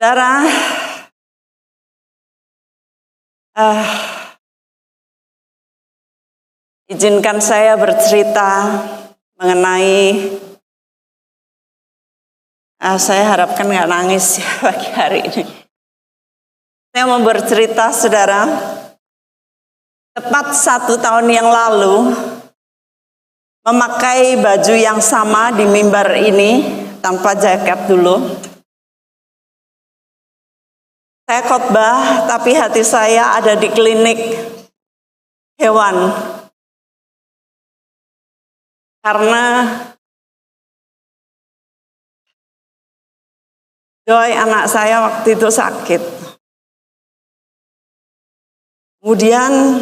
Saudara, izinkan saya bercerita mengenai, saya harapkan nggak nangis ya pagi hari ini. Saya mau bercerita, saudara, tepat 1 tahun yang lalu, memakai baju yang sama di mimbar ini, tanpa jaket dulu. Saya khotbah, tapi hati saya ada di klinik hewan. Karena Joy, anak saya, waktu itu sakit. Kemudian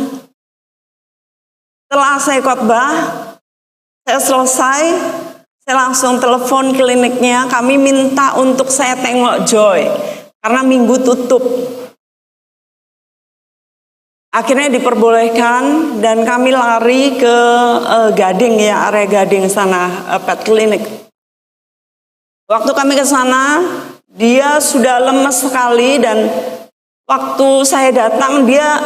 setelah saya khotbah, saya selesai, saya langsung telepon kliniknya. Kami minta untuk saya tengok Joy, karena minggu tutup. Akhirnya diperbolehkan dan kami lari ke Gading ya, area Gading sana, pet clinic. Waktu kami ke sana, dia sudah lemes sekali dan waktu saya datang dia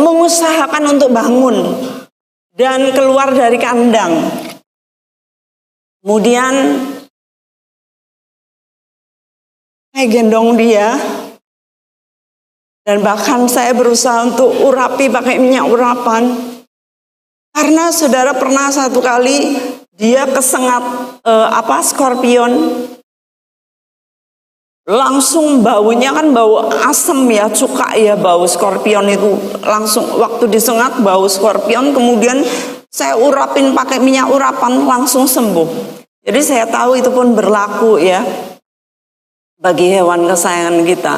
mengusahakan untuk bangun dan keluar dari kandang. Kemudian saya gendong dia dan bahkan saya berusaha untuk urapi pakai minyak urapan. Karena saudara pernah satu kali dia kesengat skorpion. Langsung baunya kan bau asem ya, cuka ya bau skorpion itu. Langsung waktu disengat bau skorpion, kemudian saya urapin pakai minyak urapan langsung sembuh. Jadi saya tahu itu pun berlaku ya bagi hewan kesayangan kita.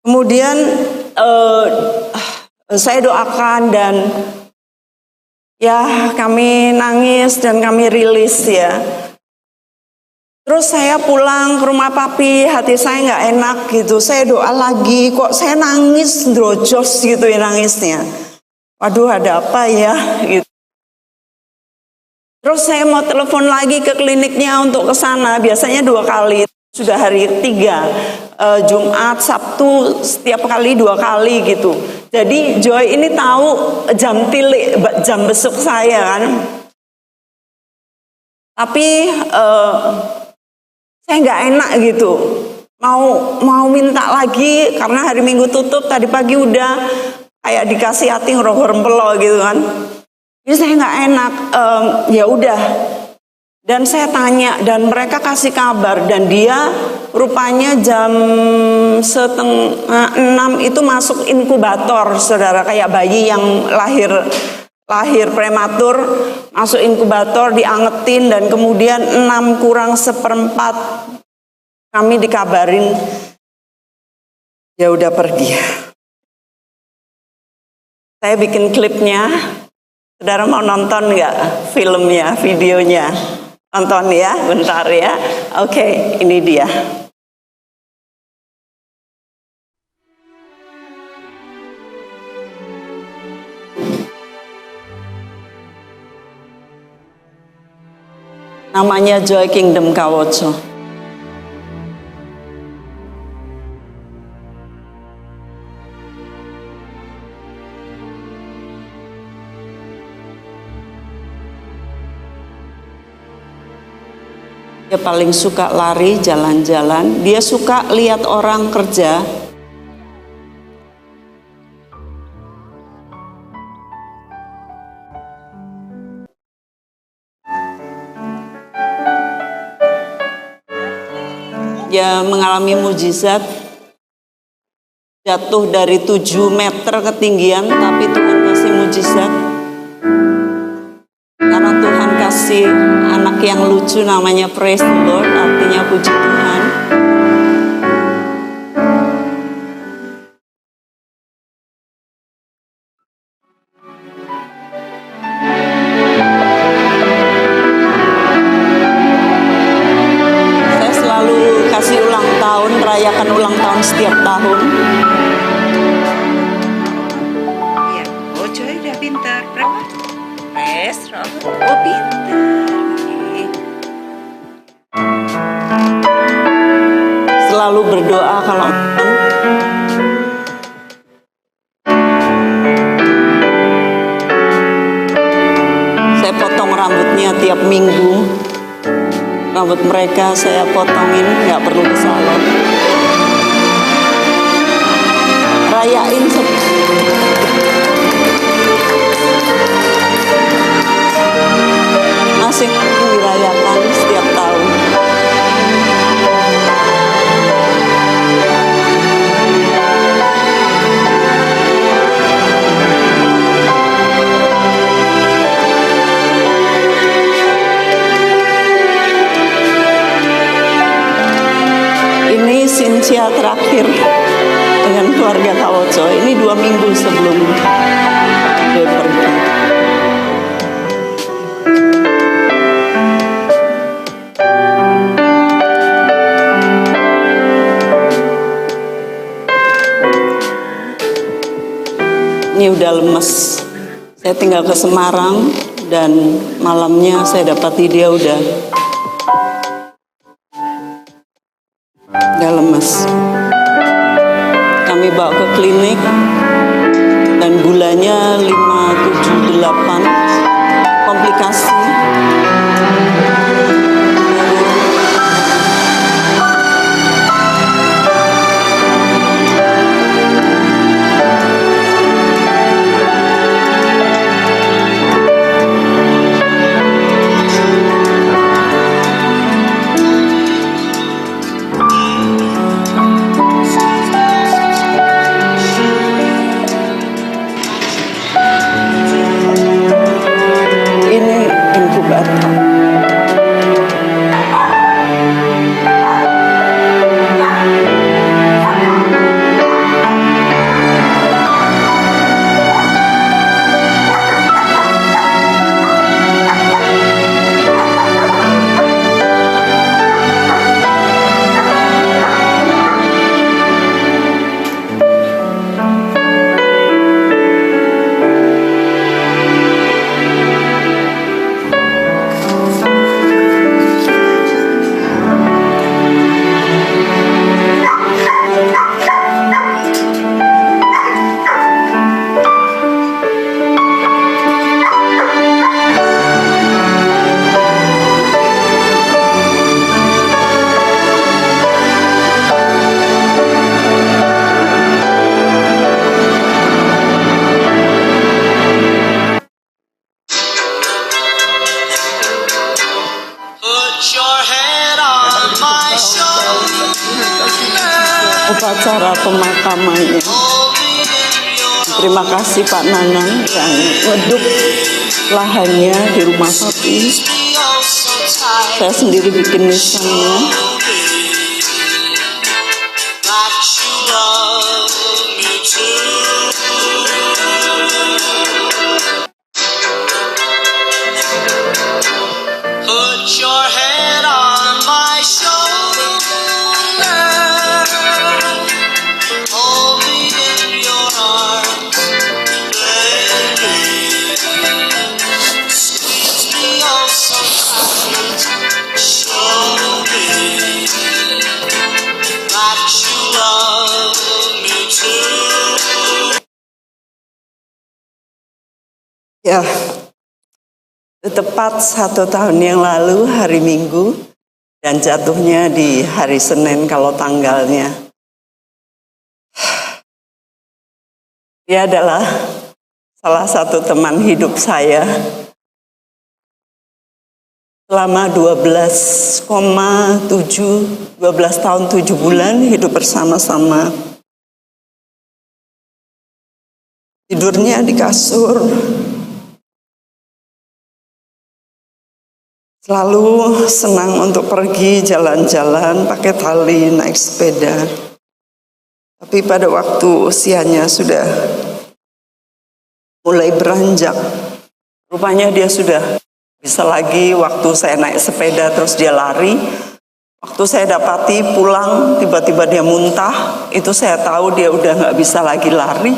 Kemudian saya doakan dan ya kami nangis dan kami rilis ya. Terus saya pulang ke rumah papi, hati saya nggak enak gitu. Saya doa lagi, kok saya nangis drojos gitu ya nangisnya. Waduh, ada apa ya gitu. Terus saya mau telepon lagi ke kliniknya untuk ke sana, biasanya 2 kali. Sudah hari 3, Jumat, Sabtu, setiap kali 2 kali gitu. Jadi Joy ini tahu jam tilik, jam besuk saya kan. Tapi saya nggak enak gitu. Mau minta lagi karena hari Minggu tutup, tadi pagi udah kayak dikasih ating roh rempelo gitu kan. Jadi saya nggak enak. Ya udah. Dan saya tanya dan mereka kasih kabar dan dia rupanya jam 5:30 itu masuk inkubator, saudara, kayak bayi yang lahir prematur, masuk inkubator, diangetin dan kemudian 6:04 kami dikabarin ya udah pergi. Saya bikin klipnya, saudara mau nonton nggak filmnya, videonya? Nonton ya, bentar ya. Oke, ini dia. Namanya Joy Kingdom Kawoco. Dia paling suka lari, jalan-jalan. Dia suka lihat orang kerja. Dia mengalami mujizat, jatuh dari 7 meter ketinggian, tapi Tuhan kasih mujizat. Karena Tuhan kasih anak yang lucu namanya Praise the Lord, artinya puji Tuhan. Saya selalu kasih ulang tahun, rayakan ulang tahun setiap tahun. Iya, oh Joy udah pintar. Berapa? Oh pintar. selalu berdoa kalau saya potong rambutnya tiap minggu. Rambut mereka saya potongin, nggak perlu ke salon. Rayain masih dirayakan setiap tahun. Ini Cynthia terakhir dengan keluarga Kawoco. Ini 2 minggu sebelum dia pergi. Ini udah lemes. Saya tinggal ke Semarang dan malamnya saya dapati dia udah lemes. Kami bawa ke klinik dan gulanya 578, komplikasi. Upacara pemakamannya. Terima kasih Pak Nanang yang ngeduk lahannya di rumah sapi. Saya sendiri bikin nisannya. Ya, tepat 1 tahun yang lalu hari Minggu dan jatuhnya di hari Senin kalau tanggalnya. Dia adalah salah satu teman hidup saya selama 12 tahun 7 bulan hidup bersama-sama. Tidurnya di kasur. Selalu senang untuk pergi jalan-jalan, pakai tali, naik sepeda. Tapi pada waktu usianya sudah mulai beranjak, rupanya dia sudah bisa lagi. Waktu saya naik sepeda terus dia lari. Waktu saya dapati pulang tiba-tiba dia muntah, itu saya tahu dia udah nggak bisa lagi lari.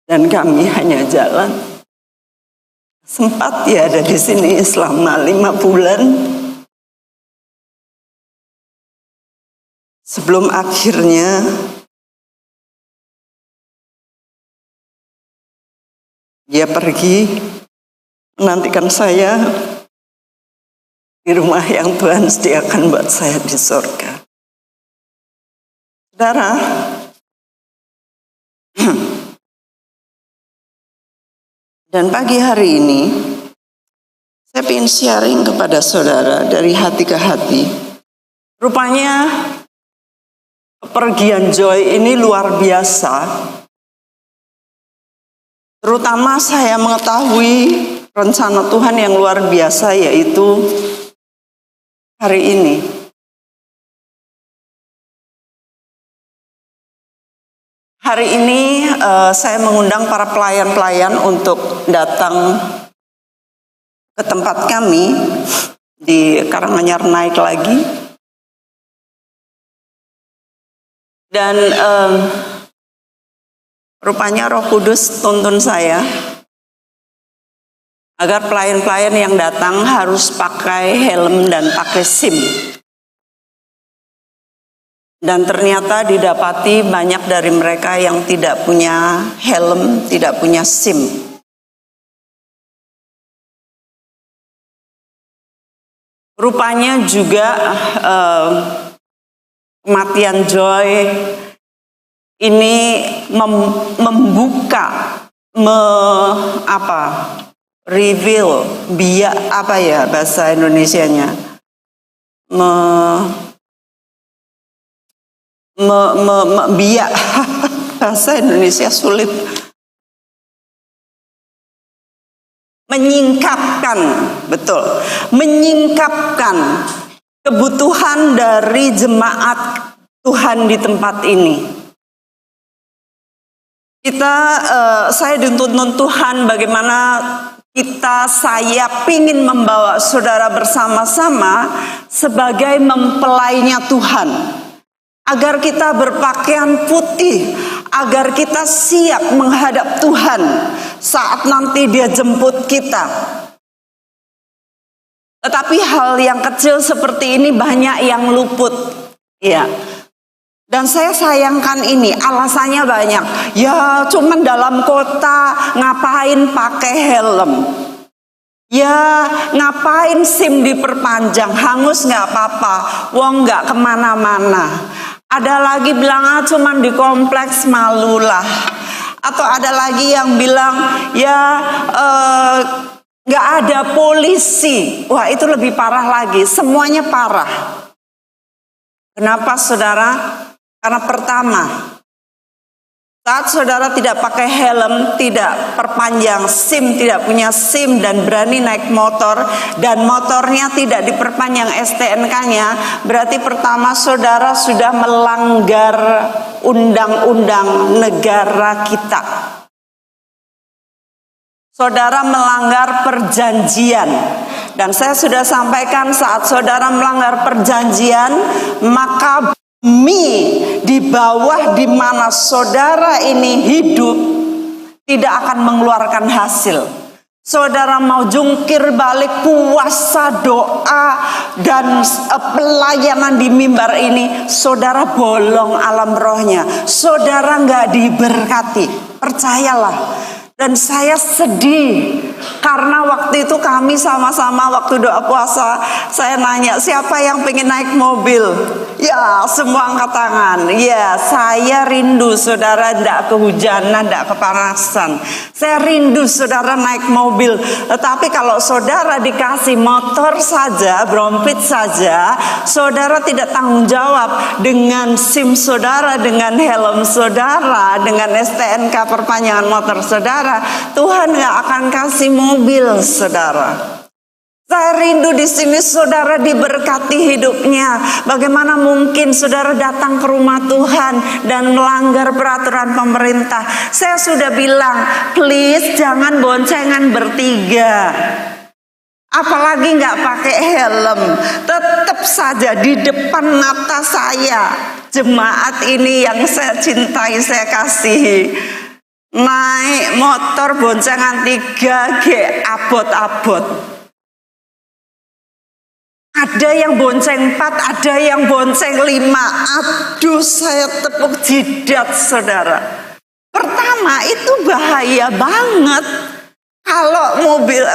Dan kami hanya jalan. Sempat dia ada di sini selama 5 bulan. sebelum akhirnya dia pergi menantikan saya di rumah yang Tuhan sediakan buat saya di surga. Saudara, dan pagi hari ini saya ingin sharing kepada saudara dari hati ke hati. Rupanya kepergian Joy ini luar biasa. Terutama saya mengetahui rencana Tuhan yang luar biasa, yaitu hari ini. Hari ini saya mengundang para pelayan-pelayan untuk datang ke tempat kami di Karanganyar Naik lagi. Dan rupanya Roh Kudus tuntun saya agar pelayan-pelayan yang datang harus pakai helm dan pakai SIM. Dan ternyata didapati banyak dari mereka yang tidak punya helm, tidak punya SIM. Rupanya juga kematian Joy ini membuka, reveal, apa ya bahasa Indonesianya, biak bahasa Indonesia sulit, menyingkapkan, betul, menyingkapkan kebutuhan dari jemaat Tuhan di tempat ini. Saya dituntun Tuhan bagaimana saya pingin membawa saudara bersama-sama sebagai mempelainya Tuhan, agar kita berpakaian putih, agar kita siap menghadap Tuhan saat nanti Dia jemput kita. Tetapi hal yang kecil seperti ini banyak yang luput, ya. Dan saya sayangkan ini, alasannya banyak. Ya, cuman dalam kota, ngapain pakai helm? Ya, ngapain SIM diperpanjang? Hangus nggak apa-apa, wong nggak kemana-mana. Ada lagi bilang, cuman di kompleks malulah. Atau ada lagi yang bilang, ya nggak ada polisi. Wah, itu lebih parah lagi, semuanya parah. Kenapa saudara? Karena pertama, saat saudara tidak pakai helm, tidak perpanjang SIM, tidak punya SIM dan berani naik motor, dan motornya tidak diperpanjang STNK-nya, berarti pertama saudara sudah melanggar undang-undang negara kita. Saudara melanggar perjanjian. Dan saya sudah sampaikan, saat saudara melanggar perjanjian, maka bumi di bawah di mana saudara ini hidup tidak akan mengeluarkan hasil. Saudara mau jungkir balik puasa, doa, dan pelayanan di mimbar ini, saudara bolong alam rohnya. Saudara nggak diberkati, percayalah. Dan saya sedih karena waktu itu kami sama-sama waktu doa puasa, saya nanya siapa yang pengen naik mobil. Ya, semua angkat tangan. Ya, saya rindu saudara tidak kehujanan, tidak kepanasan. Saya rindu saudara naik mobil. Tetapi kalau saudara dikasih motor saja, brompit saja, saudara tidak tanggung jawab dengan SIM saudara, dengan helm saudara, dengan STNK perpanjangan motor saudara, Tuhan gak akan kasih mobil saudara. Saya rindu di sini saudara diberkati hidupnya. Bagaimana mungkin saudara datang ke rumah Tuhan dan melanggar peraturan pemerintah? Saya sudah bilang, please jangan boncengan bertiga. Apalagi nggak pakai helm. Tetap saja di depan mata saya, jemaat ini yang saya cintai, saya kasihi, naik motor boncengan 3G abot-abot. Ada yang bonceng 4, ada yang bonceng 5. Aduh, saya tepuk jidat, saudara. Pertama, itu bahaya banget. Kalau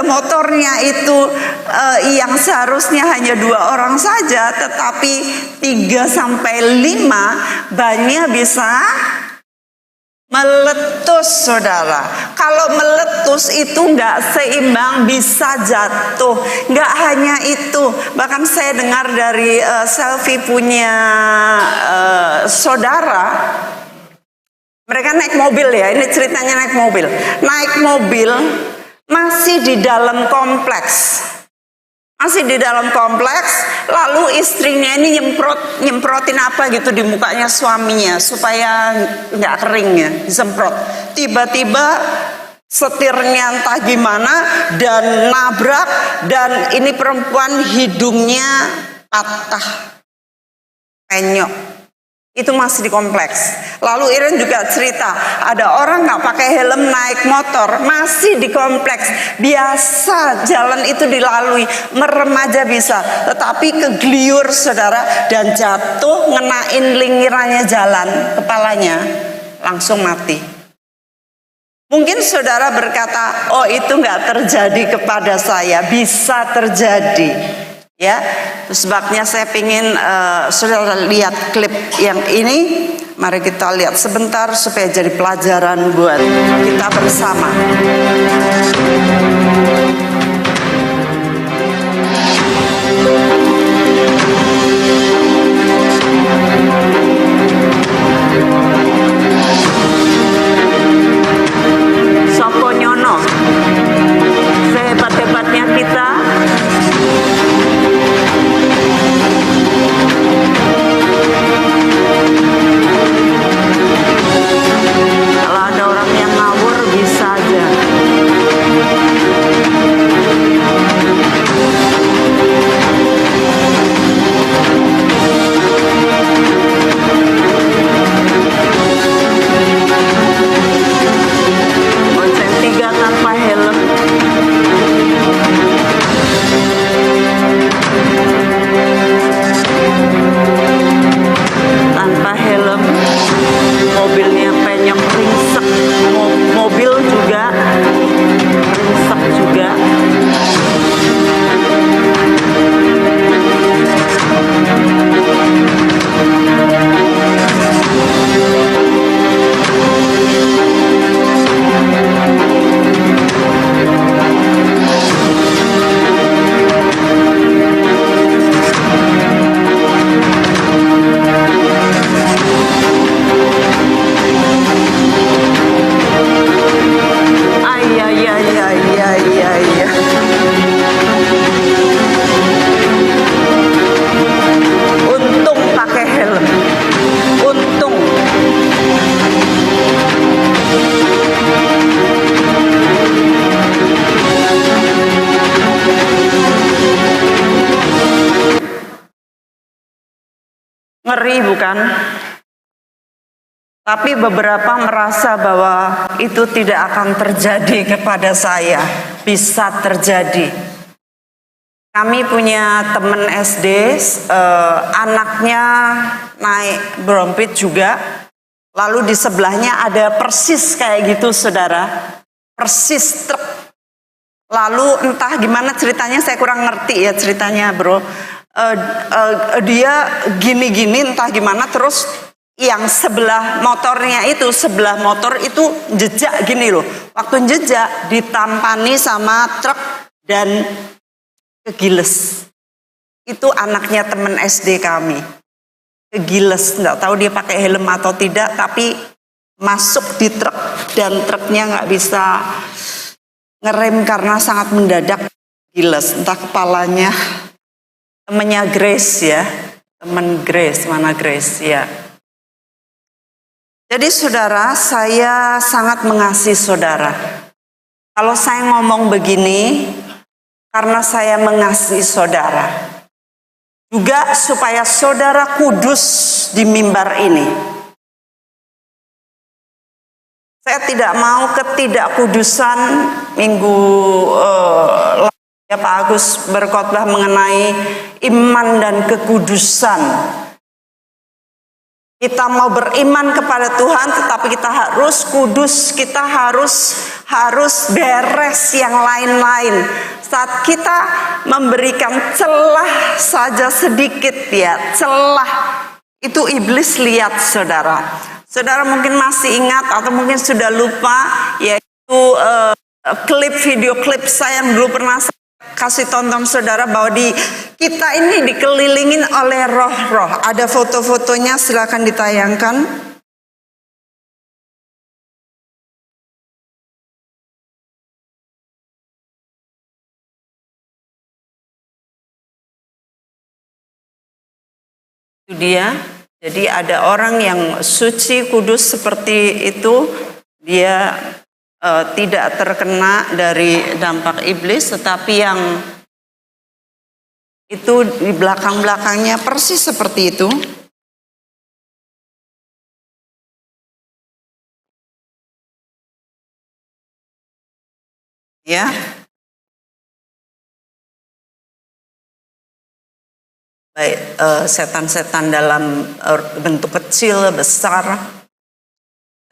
motornya itu yang seharusnya hanya 2 orang saja, tetapi 3 sampai 5, bannya bisa meletus, saudara. Kalau meletus itu nggak seimbang, bisa jatuh. Nggak hanya itu, bahkan saya dengar dari Selfie punya saudara. Mereka naik mobil ya, ini ceritanya naik mobil. Naik mobil masih di dalam kompleks. Masih di dalam kompleks, lalu istrinya ini nyemprotin apa gitu di mukanya suaminya supaya nggak kering ya, disemprot. Tiba-tiba setirnya entah gimana dan nabrak, dan ini perempuan hidungnya patah, penyok. Itu masih di kompleks. Lalu Iren juga cerita, ada orang nggak pakai helm naik motor, masih di kompleks. Biasa jalan itu dilalui, merem aja bisa, tetapi kegeliur, saudara, dan jatuh ngenain linggirannya jalan, kepalanya langsung mati. Mungkin saudara berkata, oh itu nggak terjadi kepada saya. Bisa terjadi. Ya, sebabnya saya ingin saudara lihat klip yang ini. Mari kita lihat sebentar supaya jadi pelajaran buat kita bersama. Sopo nyono, sehebat-hebatnya kita, kalau ada orang yang ngawur bisa aja. Bonceng 3 tanpa helm. Tanpa helm, mobilnya penyok, ringsek, mobil juga ringsek juga. Untung pakai helm. Untung. Ngeri bukan? Tapi beberapa merasa bahwa itu tidak akan terjadi kepada saya. Bisa terjadi. Kami punya teman SD, anaknya naik Brompit juga. Lalu di sebelahnya ada persis kayak gitu, saudara. Persis truk. Lalu entah gimana ceritanya, saya kurang ngerti ya ceritanya, bro. Dia gini-gini entah gimana, terus yang sebelah motornya itu, sebelah motor itu jejak gini loh. Waktu jejak ditampani sama truk dan kegiles. Itu anaknya teman SD kami. Kegiles, nggak tahu dia pakai helm atau tidak, tapi masuk di truk dan truknya nggak bisa ngerem karena sangat mendadak. Giles, entah kepalanya. Temennya Grace ya, teman Grace, mana Grace ya. Jadi saudara, saya sangat mengasihi saudara. Kalau saya ngomong begini, karena saya mengasihi saudara. Juga supaya saudara kudus di mimbar ini. Saya tidak mau ketidakkudusan minggu Ya, Pak Agus berkhotbah mengenai iman dan kekudusan. Kita mau beriman kepada Tuhan, tetapi kita harus kudus, kita harus beres yang lain-lain. Saat kita memberikan celah saja sedikit ya, celah itu iblis lihat, saudara. Saudara mungkin masih ingat atau mungkin sudah lupa, yaitu video klip saya yang dulu pernah saya kasih tonton saudara, bahwa kita ini dikelilingin oleh roh-roh. Ada foto-fotonya, silakan ditayangkan. Itu dia. Jadi ada orang yang suci, kudus seperti itu, dia tidak terkena dari dampak iblis, tetapi yang itu di belakang-belakangnya persis seperti itu. Ya. Baik, setan-setan dalam bentuk kecil, besar.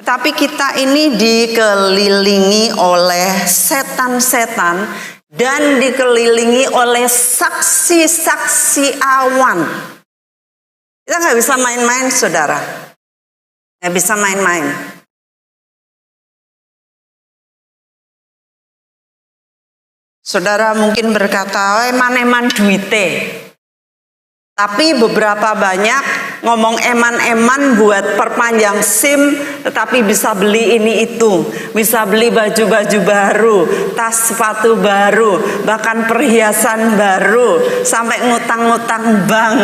Tapi kita ini dikelilingi oleh setan-setan dan dikelilingi oleh saksi-saksi awan. Kita nggak bisa main-main, saudara. Nggak bisa main-main. Saudara mungkin berkata, eman-eman duite. Tapi beberapa banyak ngomong eman-eman buat perpanjang SIM, tetapi bisa beli ini itu, bisa beli baju-baju baru, tas sepatu baru, bahkan perhiasan baru, sampai ngutang-ngutang bank.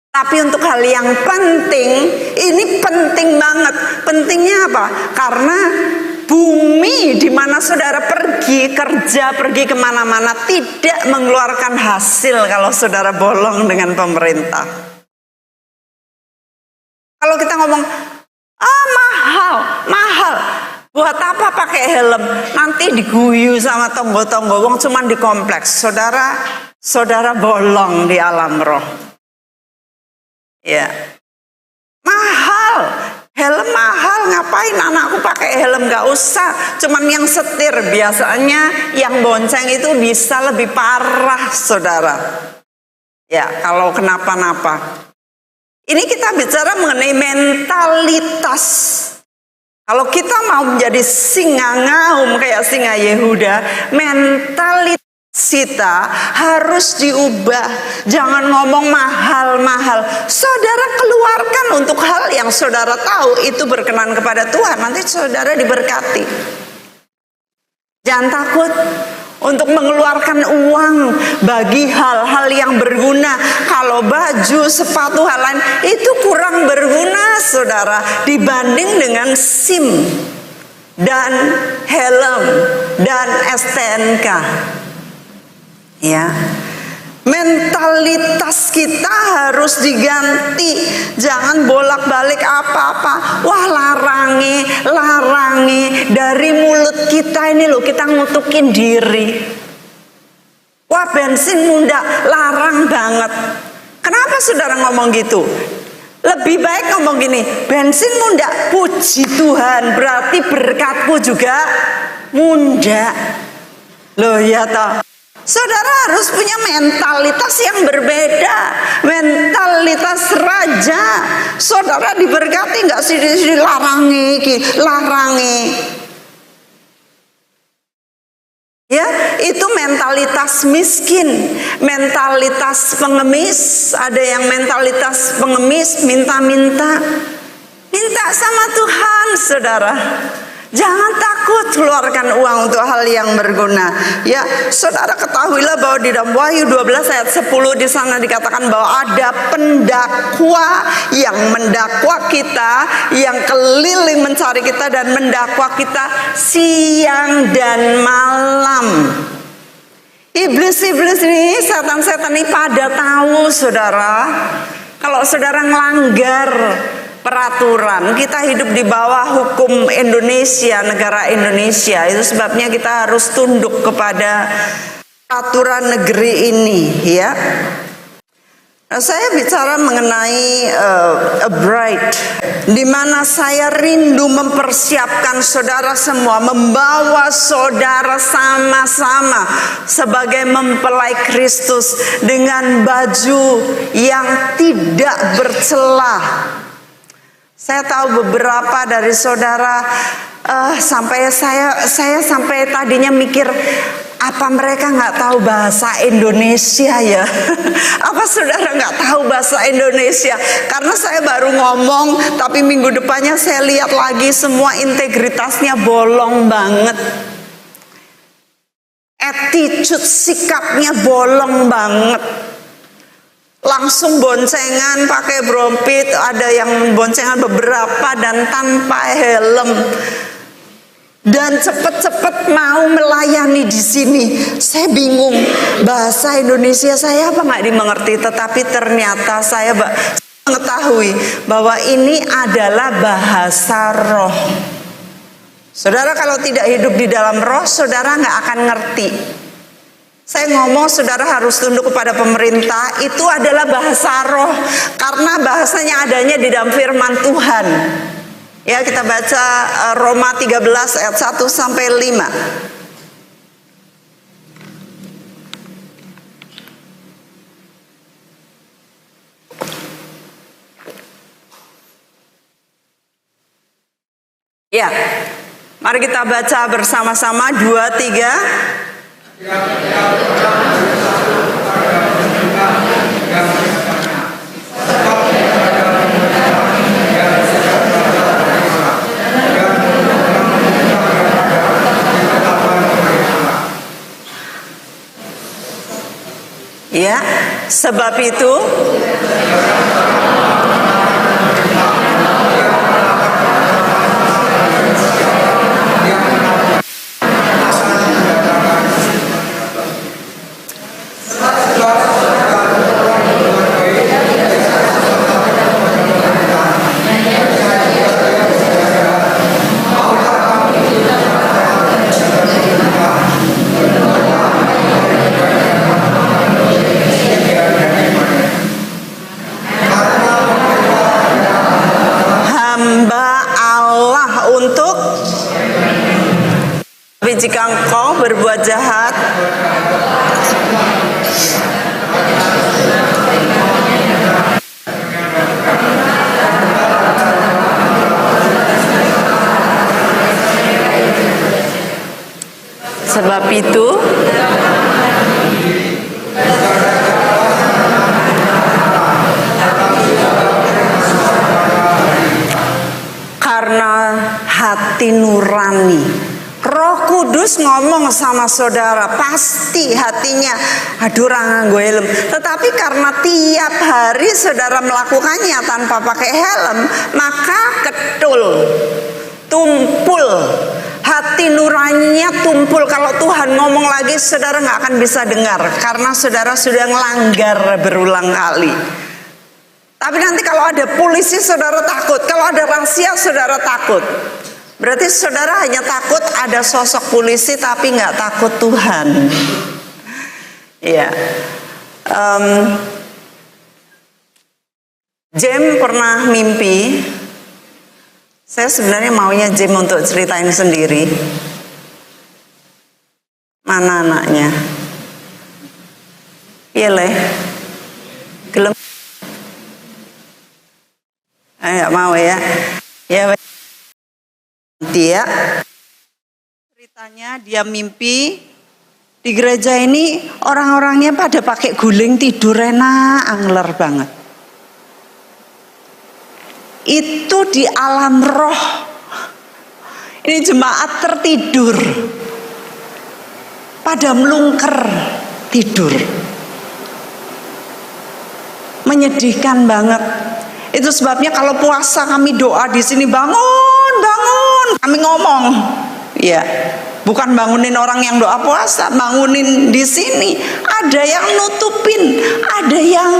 Tapi untuk hal yang penting, ini penting banget. Pentingnya apa? Karena bumi di mana saudara pergi kerja, pergi kemana-mana tidak mengeluarkan hasil kalau saudara bolong dengan pemerintah. Kalau kita ngomong, mahal, buat apa pakai helm? Nanti diguyu sama tonggo-tonggo, wong cuman di kompleks. Saudara bolong di alam roh. Ya, mahal. Helm mahal, ngapain anakku pakai helm? Gak usah, cuman yang setir. Biasanya yang bonceng itu bisa lebih parah, saudara. Ya, kalau kenapa-napa. Ini kita bicara mengenai mentalitas. Kalau kita mau menjadi singa ngaum kayak singa Yehuda, mentalitas kita harus diubah. Jangan ngomong mahal-mahal. Saudara keluarkan untuk hal yang saudara tahu itu berkenan kepada Tuhan. Nanti saudara diberkati. Jangan takut untuk mengeluarkan uang bagi hal-hal yang berguna. Kalau baju, sepatu, hal lain itu kurang berguna, saudara, dibanding dengan SIM dan helm dan STNK. Ya, mentalitas kita harus diganti. Jangan bolak-balik apa-apa. Wah, larangi dari mulut kita ini loh, kita ngutukin diri. Wah, bensin munda, larang banget. Kenapa saudara ngomong gitu? Lebih baik ngomong gini, bensin munda, puji Tuhan, berarti berkatku juga munda. Loh ya toh. Saudara harus punya mentalitas yang berbeda, mentalitas raja. Saudara diberkati nggak sih, larangi. Ya, itu mentalitas miskin, mentalitas pengemis. Ada yang mentalitas pengemis, minta-minta sama Tuhan, saudara. Jangan takut keluarkan uang untuk hal yang berguna. Ya, saudara ketahuilah bahwa di dalam Wahyu 12 ayat 10 di sana dikatakan bahwa ada pendakwa yang mendakwa kita, yang keliling mencari kita dan mendakwa kita siang dan malam. Iblis-iblis ini, setan-setan ini pada tahu, saudara. Kalau saudara ngelanggar peraturan, kita hidup di bawah hukum Indonesia, negara Indonesia. Itu sebabnya kita harus tunduk kepada peraturan negeri ini, ya. Nah, saya bicara mengenai a bride, di mana saya rindu mempersiapkan saudara semua, membawa saudara sama-sama sebagai mempelai Kristus dengan baju yang tidak bercelah. Saya tahu beberapa dari saudara sampai saya sampai tadinya mikir, apa mereka nggak tahu bahasa Indonesia ya? Apa saudara nggak tahu bahasa Indonesia? Karena saya baru ngomong, tapi minggu depannya saya lihat lagi semua integritasnya bolong banget. Attitude, sikapnya bolong banget. Langsung boncengan pakai brompit, ada yang boncengan beberapa dan tanpa helm. Dan cepet-cepet mau melayani di sini. Saya bingung, bahasa Indonesia saya apa nggak dimengerti, tetapi ternyata saya mengetahui bahwa ini adalah bahasa roh. Saudara kalau tidak hidup di dalam roh, saudara nggak akan ngerti. Saya ngomong saudara harus tunduk kepada pemerintah, itu adalah bahasa roh, karena bahasanya adanya di dalam firman Tuhan. Ya, kita baca Roma 13 ayat 1 sampai 5. Ya, mari kita baca bersama-sama 2, 3. Ya, sebab itu jika engkau berbuat jahat, sebab itu karena hati nurani. Roh Kudus ngomong sama saudara, pasti hatinya, aduh rangang gue helm. Tetapi karena tiap hari saudara melakukannya tanpa pakai helm, maka ketul, tumpul, hati nuraninya tumpul. Kalau Tuhan ngomong lagi, saudara nggak akan bisa dengar karena saudara sudah ngelanggar berulang kali. Tapi nanti kalau ada polisi, saudara takut. Kalau ada rahasia, saudara takut. Berarti saudara hanya takut ada sosok polisi tapi nggak takut Tuhan. Ya, Jem pernah mimpi. Saya sebenarnya maunya Jem untuk ceritain sendiri. Mana anaknya? Iya leh, gelem. Nggak mau ya? Ya. Dia ceritanya dia mimpi di gereja ini orang-orangnya pada pakai guling tidur enak, angler banget. Itu di alam roh. Ini jemaat tertidur, pada melungker tidur. Menyedihkan banget. Itu sebabnya kalau puasa kami doa di sini, bangun. Kami ngomong, ya, bukan bangunin orang yang doa puasa, bangunin di sini. Ada yang nutupin, ada yang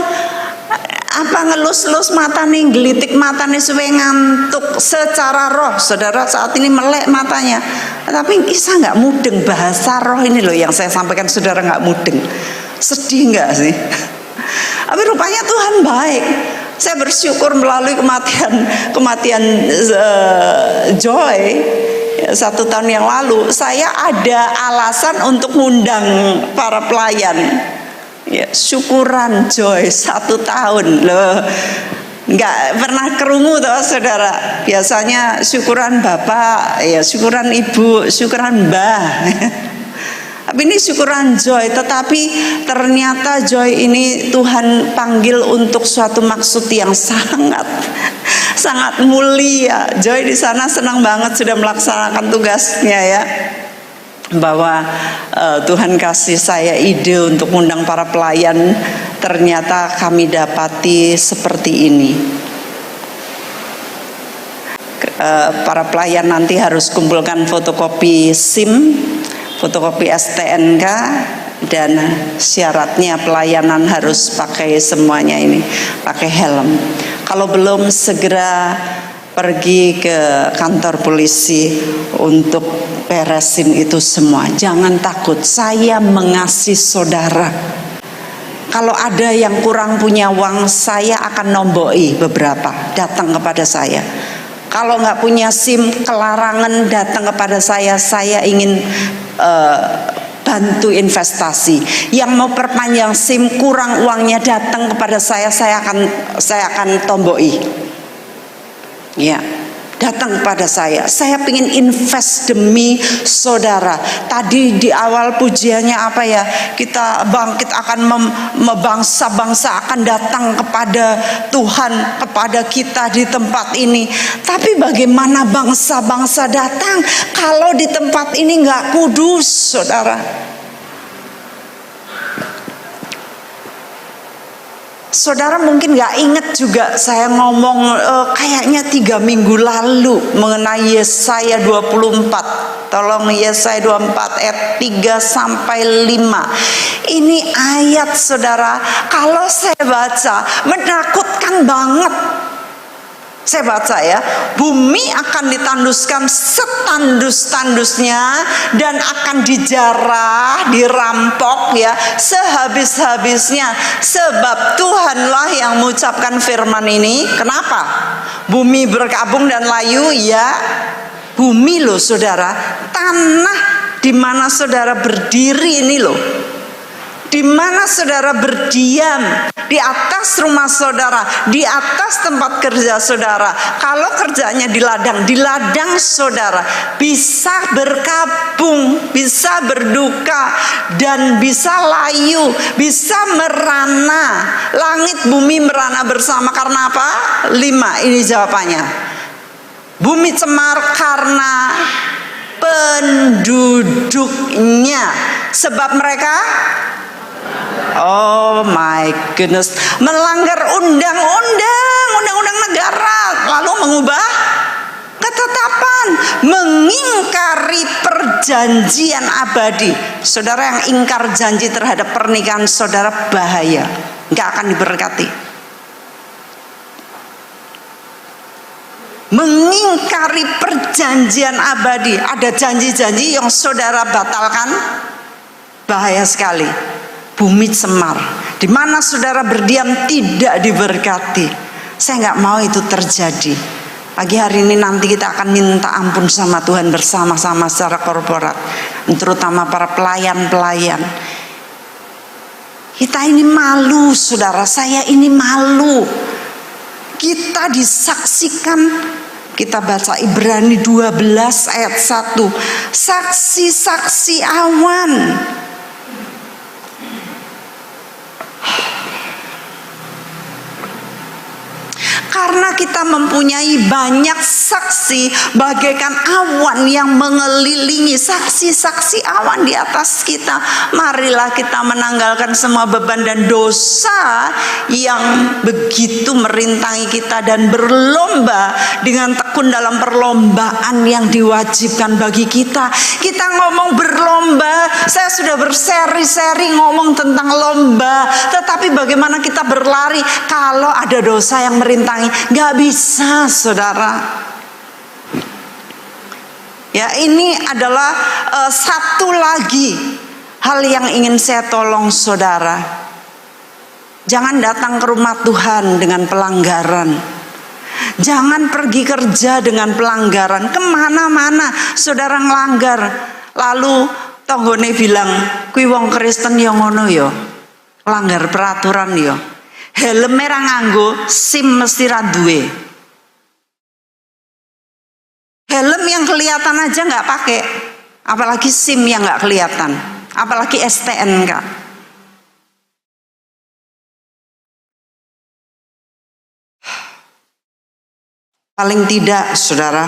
ngelus-lus mata nih, gelitik mata nih supaya ngantuk secara roh. Saudara saat ini melek matanya, Tapi Isa nggak mudeng, bahasa roh ini loh yang saya sampaikan saudara nggak mudeng. Sedih nggak sih? Tapi rupanya Tuhan baik. Saya bersyukur melalui kematian Joy 1 tahun yang lalu, saya ada alasan untuk ngundang para pelayan. Ya, syukuran Joy 1 tahun loh. Nggak pernah kerungu toh saudara. Biasanya syukuran bapak, ya syukuran ibu, syukuran mbah. Tapi ini syukuran Joy, tetapi ternyata Joy ini Tuhan panggil untuk suatu maksud yang sangat mulia. Joy di sana senang banget sudah melaksanakan tugasnya ya. Bahwa Tuhan kasih saya ide untuk undang para pelayan, ternyata kami dapati seperti ini. Para pelayan nanti harus kumpulkan fotokopi SIM, fotokopi STNK, dan syaratnya pelayanan harus pakai semuanya ini, pakai helm. Kalau belum, segera pergi ke kantor polisi untuk beresin itu semua. Jangan takut, saya mengasihi saudara. Kalau ada yang kurang punya uang, saya akan nomboi beberapa, datang kepada saya. Kalau nggak punya SIM, kelarangan datang kepada saya ingin bantu investasi. Yang mau perpanjang SIM kurang uangnya, datang kepada saya akan tomboi. Ya, datang kepada saya ingin invest demi saudara. Tadi di awal pujiannya apa ya, kita bangkit akan bangsa-bangsa akan datang kepada Tuhan, kepada kita di tempat ini. Tapi bagaimana bangsa-bangsa datang kalau di tempat ini nggak kudus, saudara? Saudara mungkin gak ingat juga saya ngomong kayaknya 3 minggu lalu mengenai Yesaya 24. Tolong Yesaya 24 ayat 3-5. Ini ayat saudara, kalau saya baca menakutkan banget. Saya baca ya, bumi akan ditanduskan setandus-tandusnya dan akan dijarah, dirampok ya sehabis-habisnya. Sebab Tuhanlah yang mengucapkan firman ini. Kenapa? Bumi berkabung dan layu ya. Bumi loh saudara, tanah di mana saudara berdiri ini loh. Di mana saudara berdiam, di atas rumah saudara, di atas tempat kerja saudara. Kalau kerjanya di ladang saudara bisa berkabung, bisa berduka, dan bisa layu, bisa merana. Langit bumi merana bersama karena apa? 5, ini jawabannya. Bumi cemar karena penduduknya, sebab mereka, oh my goodness, melanggar undang-undang negara, lalu mengubah ketetapan, mengingkari perjanjian abadi. Saudara yang ingkar janji terhadap pernikahan saudara bahaya, nggak akan diberkati. Mengingkari perjanjian abadi, ada janji-janji yang saudara batalkan, bahaya sekali. Bumi cemar, di mana saudara berdiam tidak diberkati. Saya nggak mau itu terjadi. Pagi hari ini nanti kita akan minta ampun sama Tuhan bersama-sama secara korporat, terutama para pelayan-pelayan. Kita ini malu, saudara. Saya ini malu. Kita disaksikan. Kita baca Ibrani 12 ayat 1. Saksi-saksi awan. Karena kita mempunyai banyak saksi bagaikan awan yang mengelilingi, saksi-saksi awan di atas kita. Marilah kita menanggalkan semua beban dan dosa yang begitu merintangi kita dan berlomba dengan tekun dalam perlombaan yang diwajibkan bagi kita. Kita ngomong berlomba, saya sudah berseri-seri ngomong tentang lomba, tetapi bagaimana kita berlari kalau ada dosa yang merintangi? Gak bisa, saudara. Ya, ini adalah satu lagi hal yang ingin saya tolong saudara. Jangan datang ke rumah Tuhan dengan pelanggaran. Jangan pergi kerja dengan pelanggaran. Kemana-mana saudara ngelanggar. Lalu tonggone bilang, kuwi wong Kristen yo ngono yo. Langgar peraturan yo. Helm ra nganggo, SIM mesti ra duwe. Helm yang kelihatan aja nggak pakai, apalagi SIM yang nggak kelihatan, apalagi STNK. Paling tidak, saudara,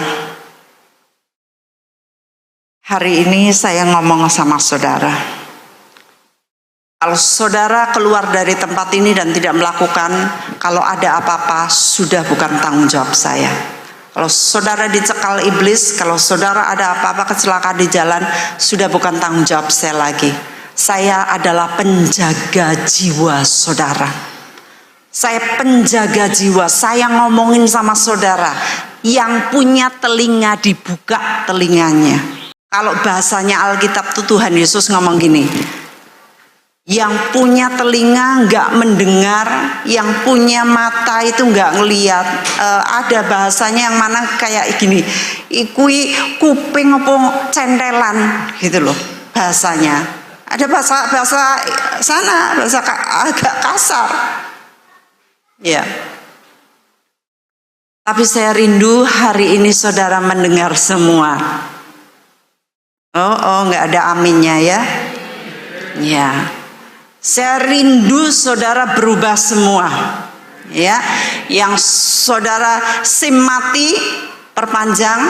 hari ini saya ngomong sama saudara. Kalau saudara keluar dari tempat ini dan tidak melakukan, kalau ada apa-apa, sudah bukan tanggung jawab saya. Kalau saudara dicekal iblis, kalau saudara ada apa-apa kecelakaan di jalan, sudah bukan tanggung jawab saya lagi. Saya adalah penjaga jiwa saudara. Saya penjaga jiwa. Saya ngomongin sama saudara. Yang punya telinga dibuka telinganya. Kalau bahasanya Alkitab tuh Tuhan Yesus ngomong gini. Yang punya telinga nggak mendengar, yang punya mata itu nggak ngeliat. Ada bahasanya yang mana kayak gini, ikui kuping apa centelan gitu loh bahasanya. Ada bahasa sana, bahasa agak kasar. Ya. Tapi saya rindu hari ini saudara mendengar semua. Oh, nggak ada aminnya ya. Ya. Saya rindu saudara berubah semua, ya. Yang saudara SIM mati perpanjang,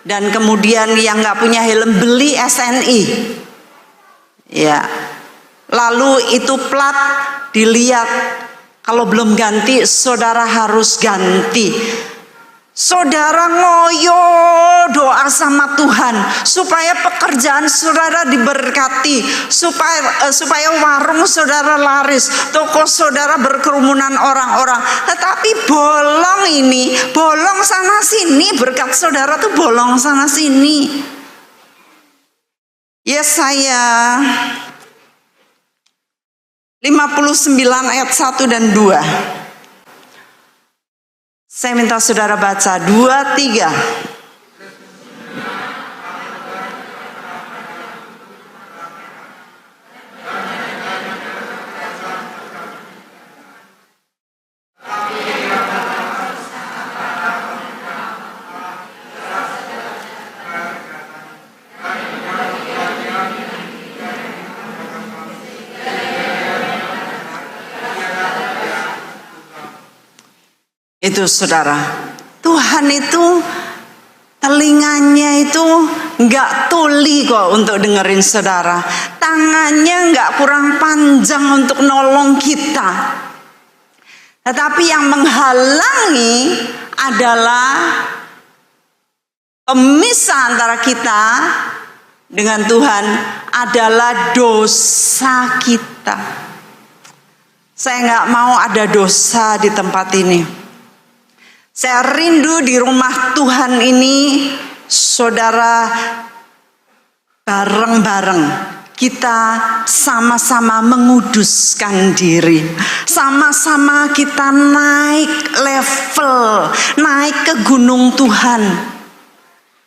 dan kemudian yang nggak punya helm beli SNI, ya. Lalu itu plat dilihat, kalau belum ganti saudara harus ganti. Saudara ngoyo doa sama Tuhan supaya pekerjaan saudara diberkati, supaya warung saudara laris, toko saudara berkerumunan orang-orang. Tetapi bolong sana sini, berkat saudara tuh bolong sana sini. Yesaya 59 ayat 1 dan 2. Saya minta saudara baca 2, 3. Itu saudara, Tuhan itu telinganya itu nggak tuli kok untuk dengerin saudara. Tangannya nggak kurang panjang untuk nolong kita. Tetapi yang menghalangi adalah pemisah antara kita dengan Tuhan adalah dosa kita. Saya nggak mau ada dosa di tempat ini. Saya rindu di rumah Tuhan ini, saudara, bareng-bareng kita sama-sama menguduskan diri. Sama-sama kita naik level, naik ke gunung Tuhan.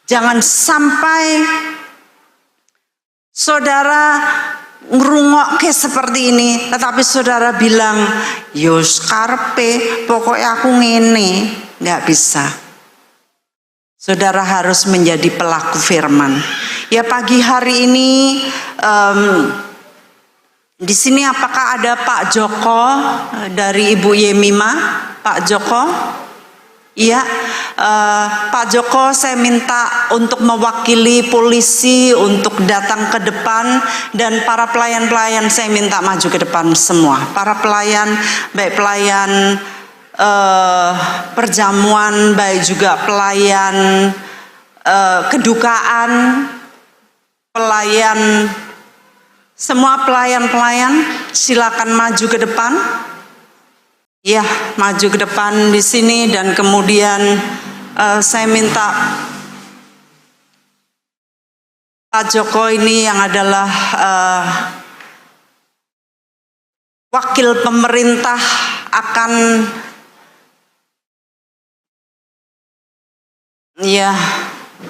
Jangan sampai saudara ngerungok seperti ini, tetapi saudara bilang, yos karpe, pokoknya aku ngene. Nggak bisa. Saudara harus menjadi pelaku firman. Ya, pagi hari ini di sini apakah ada Pak Joko dari Ibu Yemima? Pak Joko? Iya, Pak Joko, saya minta untuk mewakili polisi untuk datang ke depan, dan para pelayan-pelayan saya minta maju ke depan semua. Para pelayan, baik pelayan perjamuan, baik juga pelayan kedukaan, pelayan, semua pelayan-pelayan silakan maju ke depan. Ya, maju ke depan di sini, dan kemudian saya minta Pak Joko ini yang adalah wakil pemerintah akan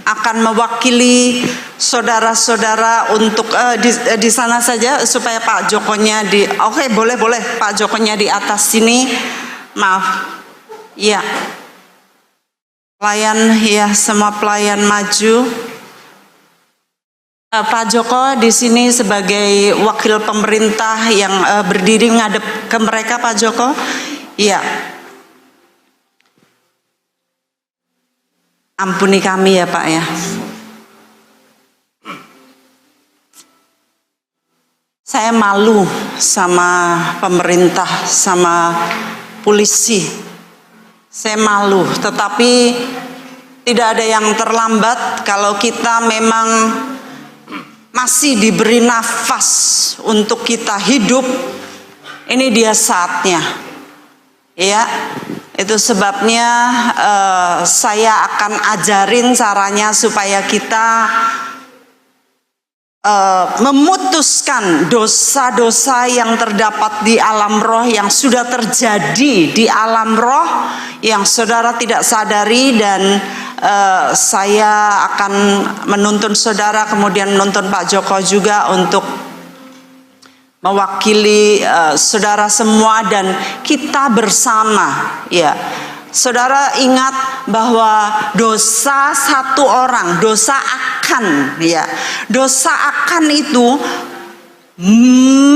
akan mewakili saudara-saudara untuk di sana saja supaya Pak Jokonya oke, boleh Pak Jokonya di atas sini. Maaf. Ya. Pelayan semua pelayan maju. Pak Joko di sini sebagai wakil pemerintah yang berdiri ngadep ke mereka, Pak Joko. Iya. Ampuni kami ya Pak ya. Saya malu sama pemerintah, sama polisi. Saya malu, tetapi tidak ada yang terlambat kalau kita memang masih diberi nafas untuk kita hidup. Ini dia saatnya. Ya. Itu sebabnya saya akan ajarin caranya supaya kita memutuskan dosa-dosa yang terdapat di alam roh, yang sudah terjadi di alam roh, yang saudara tidak sadari. Dan saya akan menuntun saudara, kemudian menuntun Pak Joko juga untuk mewakili saudara semua dan kita bersama. Ya, saudara ingat bahwa dosa satu orang, dosa akan itu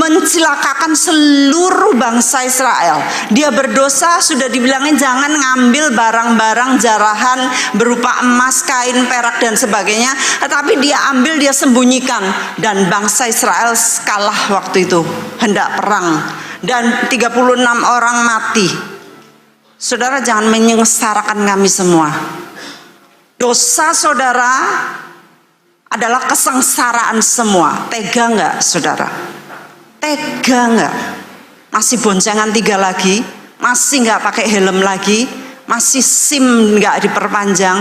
mencelakakan seluruh bangsa Israel. Dia berdosa, sudah dibilangin jangan ngambil barang-barang jarahan berupa emas, kain, perak dan sebagainya, tetapi dia ambil, dia sembunyikan, dan bangsa Israel kalah waktu itu hendak perang dan 36 orang mati. Saudara jangan menyengsarakan kami semua. Dosa saudara adalah kesengsaraan semua. Tega nggak saudara? Tega nggak? Masih boncengan 3 lagi, masih nggak pakai helm lagi, masih SIM nggak diperpanjang.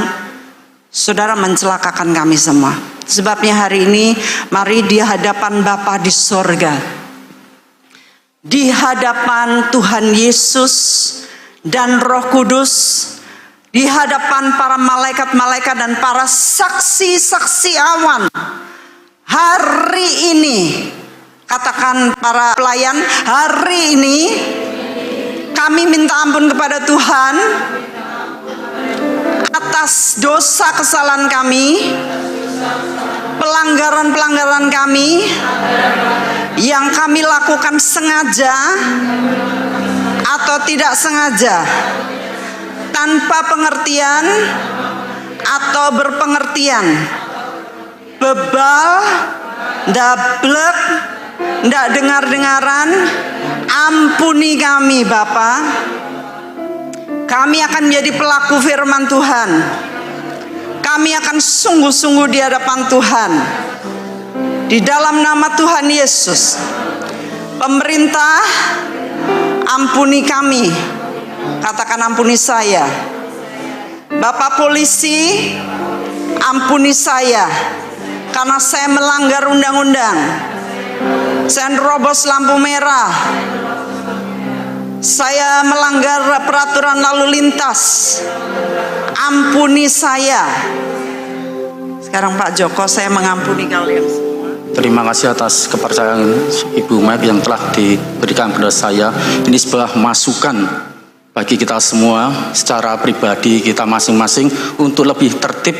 Saudara mencelakakan kami semua. Sebabnya hari ini mari di hadapan Bapa di sorga, di hadapan Tuhan Yesus dan Roh Kudus, di hadapan para malaikat-malaikat dan para saksi-saksi awan. Hari ini, katakan para pelayan, hari ini kami minta ampun kepada Tuhan atas dosa kesalahan kami, pelanggaran-pelanggaran kami yang kami lakukan sengaja atau tidak sengaja, tanpa pengertian atau berpengertian, bebal, dablek, ndak dengar-dengaran. Ampuni kami Bapa. Kami akan menjadi pelaku firman Tuhan. Kami akan sungguh-sungguh di hadapan Tuhan. Di dalam nama Tuhan Yesus. Pemerintah, ampuni kami. Katakan ampuni saya. Bapak polisi, ampuni saya karena saya melanggar undang-undang. Saya nerobos lampu merah. Saya melanggar peraturan lalu lintas. Ampuni saya. Sekarang Pak Joko, saya mengampuni kalian semua. Terima kasih atas kepercayaan Ibu Mike yang telah diberikan kepada saya. Ini sebuah masukan bagi kita semua secara pribadi, kita masing-masing untuk lebih tertib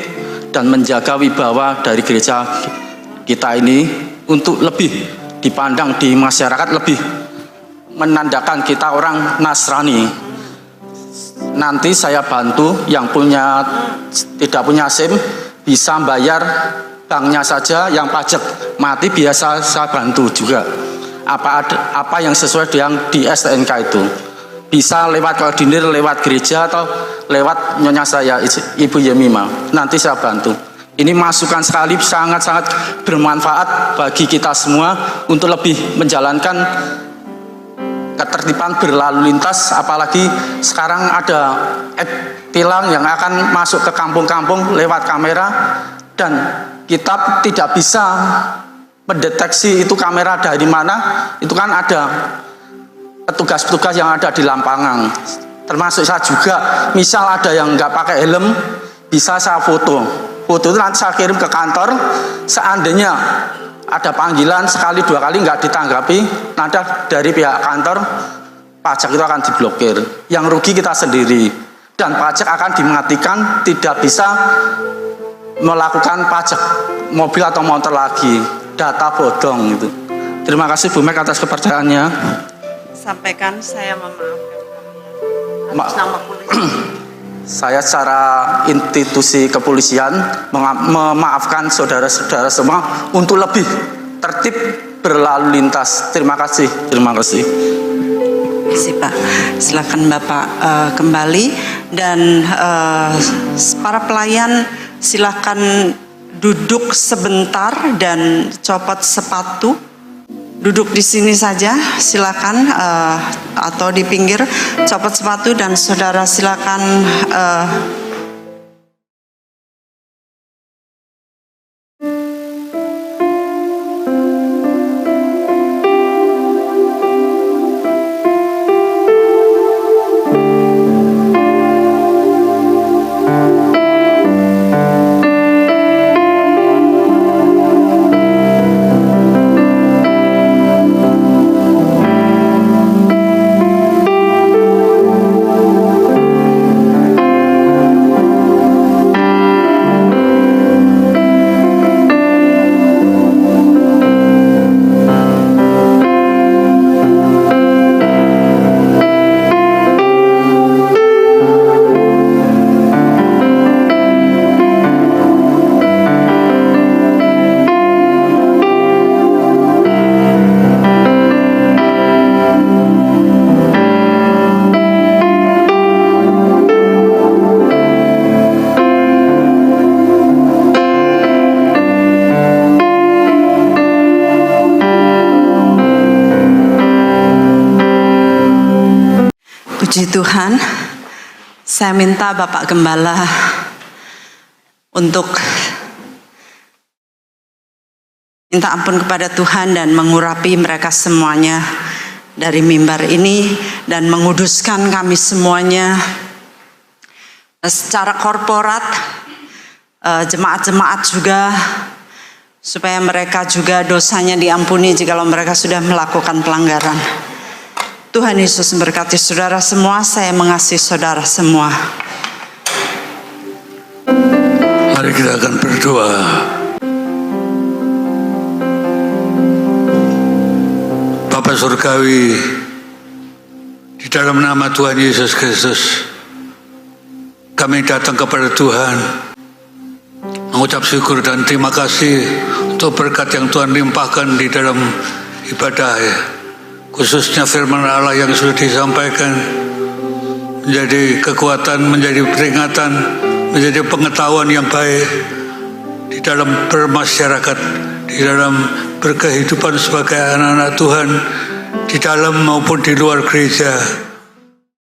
dan menjaga wibawa dari gereja kita ini, untuk lebih dipandang di masyarakat, lebih menandakan kita orang Nasrani. Nanti saya bantu yang tidak punya SIM bisa bayar banknya saja, yang pajak mati biasa saya bantu juga. Apa yang sesuai dengan di STNK itu. Bisa lewat koordinir, lewat gereja atau lewat nyonya saya, Ibu Yemima. Nanti saya bantu. Ini masukan sekali, sangat-sangat bermanfaat bagi kita semua untuk lebih menjalankan ketertiban berlalu lintas. Apalagi sekarang ada tilang yang akan masuk ke kampung-kampung lewat kamera, dan kita tidak bisa mendeteksi itu kamera dari mana. Itu kan ada petugas-petugas yang ada di lapangan. Termasuk saya juga, misal ada yang nggak pakai helm, bisa saya foto. Foto itu nanti saya kirim ke kantor. Seandainya ada panggilan sekali dua kali nggak ditanggapi, nanti dari pihak kantor pajak itu akan diblokir. Yang rugi kita sendiri, dan pajak akan dimatikan, tidak bisa melakukan pajak mobil atau motor lagi. Data bodong itu. Terima kasih Bu Mek atas kepercayaannya. Sampaikan saya memaafkan kalian Ma- atas nama polisi. Saya secara institusi kepolisian memaafkan saudara-saudara semua untuk lebih tertib berlalu lintas. Terima kasih. Terima kasih. Terima kasih Pak. Silakan Bapak kembali, dan para pelayan silakan duduk sebentar dan copot sepatu. Duduk di sini saja, silakan, atau di pinggir, copot sepatu, dan saudara silakan Puji Tuhan, saya minta Bapak Gembala untuk minta ampun kepada Tuhan dan mengurapi mereka semuanya dari mimbar ini, dan menguduskan kami semuanya secara korporat, jemaat-jemaat juga, supaya mereka juga dosanya diampuni jikalau mereka sudah melakukan pelanggaran. Tuhan Yesus memberkati saudara semua. Saya mengasihi saudara semua. Mari kita akan berdoa. Bapa Surgawi, di dalam nama Tuhan Yesus Kristus, kami datang kepada Tuhan mengucap syukur dan terima kasih untuk berkat yang Tuhan limpahkan di dalam ibadah, khususnya firman Allah yang sudah disampaikan, menjadi kekuatan, menjadi peringatan, menjadi pengetahuan yang baik di dalam bermasyarakat, di dalam berkehidupan sebagai anak-anak Tuhan, di dalam maupun di luar gereja.